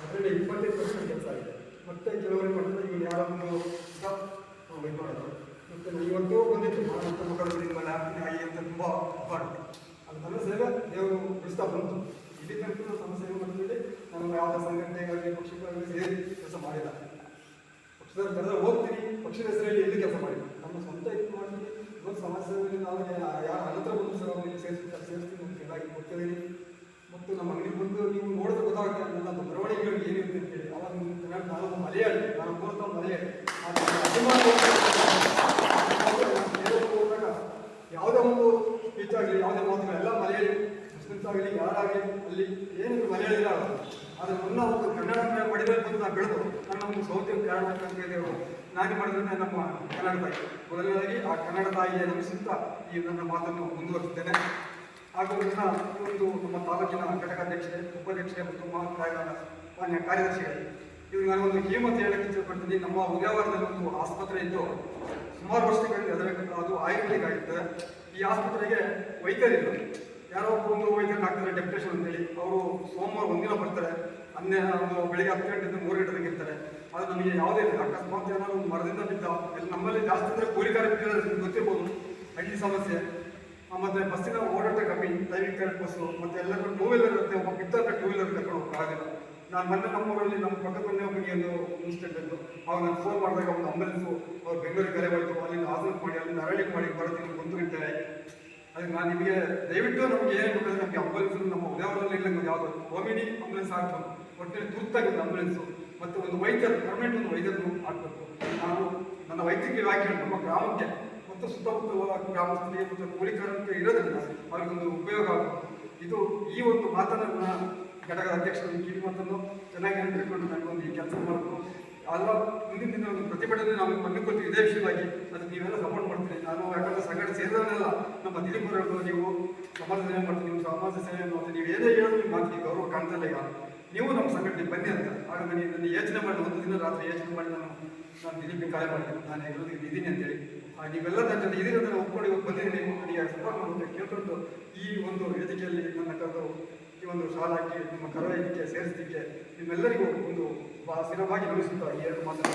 ಅದರಲ್ಲಿ 25% ಕೆಲಸ ಆಗಿದೆ. ಮತ್ತು ಕೆಲವರಿಗೆ ಮಾಡಿದ್ರೆ ಈಗ ಯಾರೋ ಒಂದು ಇದು ಮಾಡೋದು. ಮತ್ತು ಇವತ್ತು ಬಂದಿತ್ತು ಮತ್ತು ಮಕ್ಕಳು ನಿಮ್ಮ ಲ್ಯಾಬ್ನ ಆಗಿ ಅಂತ ತುಂಬ ಬಾರ್ದು ಅದು ನನ್ನ ಸೇವೆ ದೇವರು ಬಿಡಿಸ್ತಾ ಬಂತು. ಇಲ್ಲಿ ತನಕ ಸಮಸ್ಯೆ ಬಂದ್ಬಿಟ್ಟು ನಮ್ಮ ಯಾವುದೇ ಸಂಘಟನೆಗಾಗಿ ಪಕ್ಷಕ್ಕಾಗಲಿ ಸೇರಿ ಕೆಲಸ ಮಾಡಿಲ್ಲ. ಪಕ್ಷದ ಕರೆದ ಹೋಗ್ತೀನಿ, ಪಕ್ಷದ ಹೆಸರಲ್ಲಿ ಎಲ್ಲಿ ಕೆಲಸ ಮಾಡಿಲ್ಲ. ನಮ್ಮ ಸ್ವಂತ ಇದು ಮಾಡ್ತೀನಿ. ಇವತ್ತು ಸಮಸ್ಯೆಗಳಲ್ಲಿ ನಾವು ಯಾರು ಹತ್ರ ಬಂದು ಸಹ ಅವರಿಗೆ ಸೇರಿಸ್ತೀನಿ ಅಂತ ಎಲ್ಲಾಗಿ ಕೊಡ್ತಿದ್ದೀನಿ. ಮತ್ತು ನಮ್ಮ ಅಂಗಡಿ ಬಂದು ನೀವು ನೋಡಿದ್ರೆ ಗೊತ್ತಾಗುತ್ತೆ ನನ್ನ ಬರವಣಿಗೆಗಳು ಏನಿರುತ್ತೆ ಅಂತೇಳಿ. ಅವಾಗ ನಾನು ಮಲಯಾಳಿ, ನಾನು ಮೂಲತಃ ಮಲಯಾಳಿ. ಹೋದಾಗ ಯಾವುದೇ ಒಂದು ಸ್ಪೀಚ್ ಆಗಲಿ ಯಾವುದೇ ಮಾತುಗಳು ಎಲ್ಲ ಮಲಯಾಳಿ, ಮುಸ್ಲಿಮ್ಸ್ ಆಗಲಿ ಯಾರಾಗಲಿ ಅಲ್ಲಿ ಏನಿದ್ರು ಮಲಯಾಳಿ ಆಗೋದು. ಆದರೆ ನನ್ನ ಒಂದು ಕನ್ನಡ ಪಡೆದಲ್ಲಿ ಬಂದು ನಾನು ಬೆಳೆದು ನನ್ನ ಒಂದು ಸೌತ್ಯ ಕಾರಣ ಅಂತ ಹೇಳಿದೆವು. ನಾನು ಮಾಡಿದ್ರೆ ನಮ್ಮ ಕನ್ನಡ ತಾಯಿ ಮೊದಲನೇದಾಗಿ ಆ ಕನ್ನಡ ತಾಯಿಯ ನಮಿಸುತ್ತಾ ಈ ನನ್ನ ಮಾತನ್ನು ಮುಂದುವರಿಸುತ್ತೇನೆ. ಹಾಗೂ ನನ್ನ ಒಂದು ನಮ್ಮ ತಾಲೂಕಿನ ಘಟಕಾಧ್ಯಕ್ಷೆ, ಉಪಾಧ್ಯಕ್ಷೆ ಮತ್ತು ಮಾನ್ಯ ಕಾರ್ಯದರ್ಶಿಗಳು ಇವ್ರಿಗೆ ನಾನು ಒಂದು ಕಿಮ್ಮತ್ತು ಹೇಳಕ್ಕೆ ಇಷ್ಟಪಡ್ತೀನಿ. ನಮ್ಮ ಉದ್ಯಾವರದಲ್ಲಿ ಒಂದು ಆಸ್ಪತ್ರೆ ಇದ್ದು ಸುಮಾರು ವರ್ಷಗಳಿಂದ ಅದು ಆಯುರ್ವೇದಿಕ್ ಆಗಿರ್ತದೆ. ಈ ಆಸ್ಪತ್ರೆಗೆ ವೈದ್ಯರಿಲ್ಲ. ಯಾರೋ ಒಂದು ವೈದ್ಯರು ಹಾಕ್ತಾರೆ ಡೆಪ್ಯುಟೇಷನ್ ಅಂತೇಳಿ. ಅವರು ಸೋಮವಾರ ಒಂದಿನ ಬರ್ತಾರೆ, ಬೆಳಿಗ್ಗೆ 10 ಗಂಟೆಯಿಂದ 3 ಗಂಟೆಗೆ ಇರ್ತಾರೆ. ಅದು ನಮಗೆ ಯಾವುದೇ ಅಕಸ್ಮಾತ್ ಏನಾದ್ರು ಒಂದು ಮರದಿಂದ ಬಿದ್ದ ಎಲ್ಲ ನಮ್ಮಲ್ಲಿ ಜಾಸ್ತಿ ಅಂದರೆ ಕೂಲಿಕಾರ ಬಿದ್ದರೆ ಗೊತ್ತಿರ್ಬೋದು ಹಳ್ಳಿ ಸಮಸ್ಯೆ. ಮತ್ತು ಬಸ್ಸಿನ ಓಡಾಟ ಕಮ್ಮಿ, ಟೈಮಿಂಗ್ ಕರೆಕ್ಟ್ ಬಸ್ಸು, ಮತ್ತು ಎಲ್ಲರೂ ಟೂ ವೀಲರ್ ಇರುತ್ತೆ. ಒಬ್ಬ ಬಿದ್ದಂಥ ಟೂ ವೀಲರ್ ಕರ್ಕೊಂಡು ಹೋಗೋಕ್ಕಾಗಲ್ಲ. ನಾನು ಮೊನ್ನೆ ನಮ್ಮೂರಲ್ಲಿ ನಮ್ಮ ಪಕ್ಕದಲ್ಲಿ ಒಬ್ಬರಿಗೆ ಒಂದು ಇನ್ಸಿಡೆಂಟ್ ಇತ್ತು. ಅವಾಗ ನಾನು ಫೋನ್ ಮಾಡಿದಾಗ ಒಂದು ಆಂಬುಲೆನ್ಸು ಅವ್ರು ಬೆಂಗಳೂರಿಗೆ ಕರೆ ಮಾಡಿದ್ರು. ಅಲ್ಲಿಂದ ಹಾಸನಕ್ಕೆ ಮಾಡಿ ಅಲ್ಲಿಂದ ಅರಳಿಗೆ ಮಾಡಿ ಬರ್ತೀನಿ 1 ಗಂಟೆ ಆಯಿತು. ಅದಕ್ಕೆ ನಾನು ನಿಮಗೆ ದಯವಿಟ್ಟು ನಮಗೆ ಏನು ಬೇಕಾದ್ರೆ ನಮಗೆ ಆಂಬುಲೆನ್ಸ್ ನಮ್ಮ ಉದ್ಯಾವರದಲ್ಲಿ ಇಲ್ಲ, ಯಾವುದು ಕಾಮಿಡಿ ಆಂಬುಲೆನ್ಸ್ ಹಾಕ್ಬೇಕು. ಒಟ್ಟಿನಲ್ಲಿ ತುರ್ತಾಗಿ ಒಂದು ಆಂಬುಲೆನ್ಸು ಮತ್ತು ಒಂದು ವೈದ್ಯರು ಪರ್ಮನೆಂಟ್ ಒಂದು ವೈದ್ಯರನ್ನು ಹಾಕಬೇಕು. ನಾನು ನನ್ನ ವೈದ್ಯಕೀಯ ವ್ಯಾಖ್ಯೆ ನಮ್ಮ ಗ್ರಾಮಕ್ಕೆ ಮತ್ತು ಸುತ್ತಮುತ್ತ ಗ್ರಾಮಸ್ಥರಿಗೆ ಮತ್ತು ಕೂಲಿಕಾರಕ್ಕೆ ಇರೋದ್ರಿಂದ ಅವ್ರಿಗೊಂದು ಉಪಯೋಗ ಆಗಬೇಕು. ಇದು ಈ ಒಂದು ಮಾತನ್ನು ಘಟಕದ ಅಧ್ಯಕ್ಷರು ಕಿವಿ ಮಾತನ್ನು ಚೆನ್ನಾಗಿ ನೆನಪಿಟ್ಕೊಂಡು ನನಗೊಂದು ಈ ಕೆಲಸ ಮಾಡಬೇಕು. ಅಲ್ಲ ಮುಂದಿನ ದಿನ ಒಂದು ಪ್ರತಿಭಟನೆ ನಾವು ಬಂದುಕೊಳ್ತೀವಿ ಇದೇ ವಿಷಯವಾಗಿ. ಅದಕ್ಕೆ ನೀವೆಲ್ಲ ಸಪೋರ್ಟ್ ಮಾಡ್ತೀನಿ. ನಾನು ಯಾಕಂದರೆ ಸಂಘಟನೆ ಸೇರಿದವರೆಲ್ಲ ನಮ್ಮ ದಿಲೀಪರವರು ನೀವು ಸಮಾಜ ಸೇವೆ ಮಾಡ್ತೀವಿ, ನೀವು ಸಮಾಜ ಸೇವೆ ಮಾಡ್ತೀವಿ, ನೀವು ಏನೇ ಹೇಳೋದು ನಿಮ್ಮ ಮಾತಿಗೆ ಗೌರವ ಕಾಣ್ತಲ್ಲ. ಈಗ ನೀವು ನಮ್ಮ ಸಂಘಟನೆಗೆ ಬನ್ನಿ ಅಂತ. ಆಗ ನನ್ನ ಯೋಚನೆ ಮಾಡಿ ಒಂದು ದಿನ ರಾತ್ರಿ ಯೋಚನೆ ಮಾಡಿ ನಾನು ದಿಲೀಪಿಗೆ ಕಾರ್ಯ ಮಾಡ್ತೀನಿ, ನಾನು ಇರೋದು ಇದ್ದೀನಿ ಅಂತೇಳಿ. ನೀವೆಲ್ಲ ನನ್ನ ಜೊತೆ ಇದೀನಿ ಅಂತ ಒಪ್ಕೊಂಡು ಇವತ್ತು ಬಂದಿದ್ದೀನಿ. ನನಗೆ ಸಪೋರ್ಟ್ ಮಾಡುವಂತೆ ಕೇಳ್ಕೊಂಡು ಈ ಒಂದು ವೇದಿಕೆಯಲ್ಲಿ ನನ್ನ ಕರೆದು ಈ ಒಂದು ಶಾಲಾಕ್ಕೆ ನಿಮ್ಮ ಕರ ಇದಕ್ಕೆ ಸೇರಿಸಲಿಕ್ಕೆ ನಿಮ್ಮೆಲ್ಲರಿಗೂ ಒಂದು ಸ್ಥಿರವಾಗಿ ಗಮನಿಸುತ್ತಾ ಈ 2 ಮಾತನ್ನು